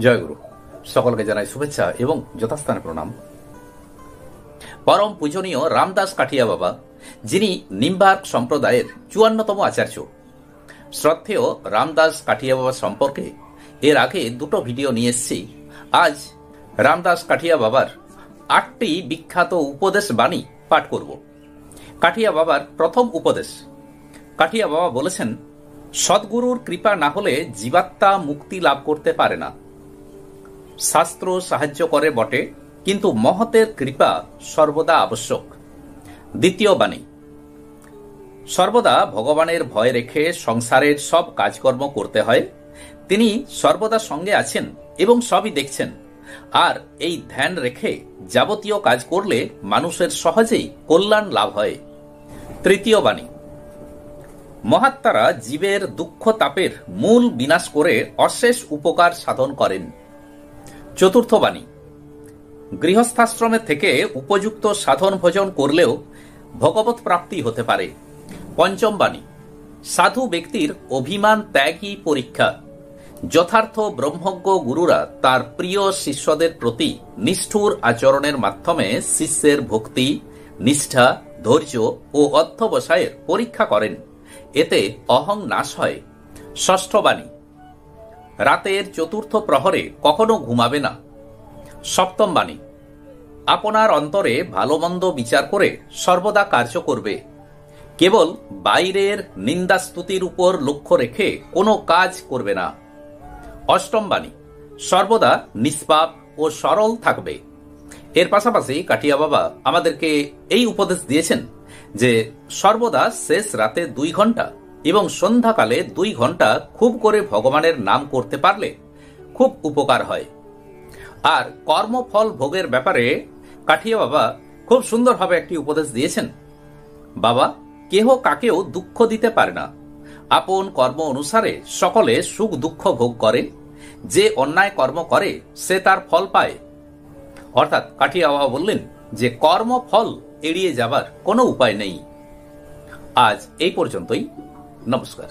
জয়গুরু। সকলকে জানাই শুভেচ্ছা এবং যথাস্থানে প্রণাম। পরম পূজনীয় রামদাস কাঠিয়া বাবা, যিনি নিম্বার্ক সম্প্রদায়ের 54তম আচার্য। শ্রদ্ধেয় রামদাস কাঠিয়া বাবা সম্পর্কে এর আগে দুটো ভিডিও নিয়ে এসেছি। আজ রামদাস কাঠিয়া বাবার 8টি বিখ্যাত উপদেশ বাণী পাঠ করব। কাঠিয়া বাবার প্রথম উপদেশ। কাঠিয়া বাবা বলেছেন, সদ্গুরুর কৃপা না হলে জীবাত্মা মুক্তি লাভ করতে পারে না। শাস্ত্র সাহায্য করে বটে, কিন্তু মহতের কৃপা সর্বদা আবশ্যক। দ্বিতীয় বাণী। সর্বদা ভগবানের ভয় রেখে সংসারের সব কাজকর্ম করতে হয়। তিনি সর্বদা সঙ্গে আছেন এবং সবই দেখছেন, আর এই ধ্যান রেখে যাবতীয় কাজ করলে মানুষের সহজেই কল্যাণ লাভ হয়। তৃতীয় বাণী। মহাত্মারা জীবের দুঃখ তাপের মূল বিনাশ করে অশেষ উপকার সাধন করেন। চতুর্থ বাণী। গৃহস্থাশ্রমে থেকে উপযুক্ত সাধন ভজন করলেও ভগবত প্রাপ্তি হতে পারে। পঞ্চম বাণী। সাধু ব্যক্তির অভিমান ত্যাগই পরীক্ষা। যথার্থ ব্রহ্মজ্ঞ গুরুরা তার প্রিয় শিষ্যদের প্রতি নিষ্ঠুর আচরণের মাধ্যমে শিষ্যের ভক্তি, নিষ্ঠা, ধৈর্য ও অধ্যবসায়ের পরীক্ষা করেন। এতে অহং নাশ হয়। ষষ্ঠ বাণী। রাতের চতুর্থ প্রহরে কখনো ঘুমাবে না। সপ্তম বাণী। আপনার অন্তরে ভালো মন্দ বিচার করে সর্বদা কার্য করবে। কেবল বাইরের নিন্দাস্তুতির উপর লক্ষ্য রেখে কোনো কাজ করবে না। অষ্টম বাণী। সর্বদা নিষ্পাপ ও সরল থাকবে। এর পাশাপাশি কাঠিয়া বাবা আমাদেরকে এই উপদেশ দিয়েছেন যে সর্বদা শেষ রাতে 2 ঘন্টা এবং সন্ধ্যাকালে 2 ঘন্টা খুব করে ভগবানের নাম করতে পারলে খুব উপকার হয়। আর কর্মফল ভোগের ব্যাপারে কাঠিয়া বাবা খুব সুন্দরভাবে একটি উপদেশ দিয়েছেন। বাবা, কেহ কাকেও দুঃখ দিতে পারে না। আপন কর্ম অনুসারে সকলে সুখ দুঃখ ভোগ করে। যে অন্যায় কর্ম করে সে তার ফল পায়। অর্থাৎ কাঠিয়া বাবা বললেন যে কর্মফল এড়িয়ে যাবার কোনো উপায় নেই। আজ এই পর্যন্তই। নমস্কার।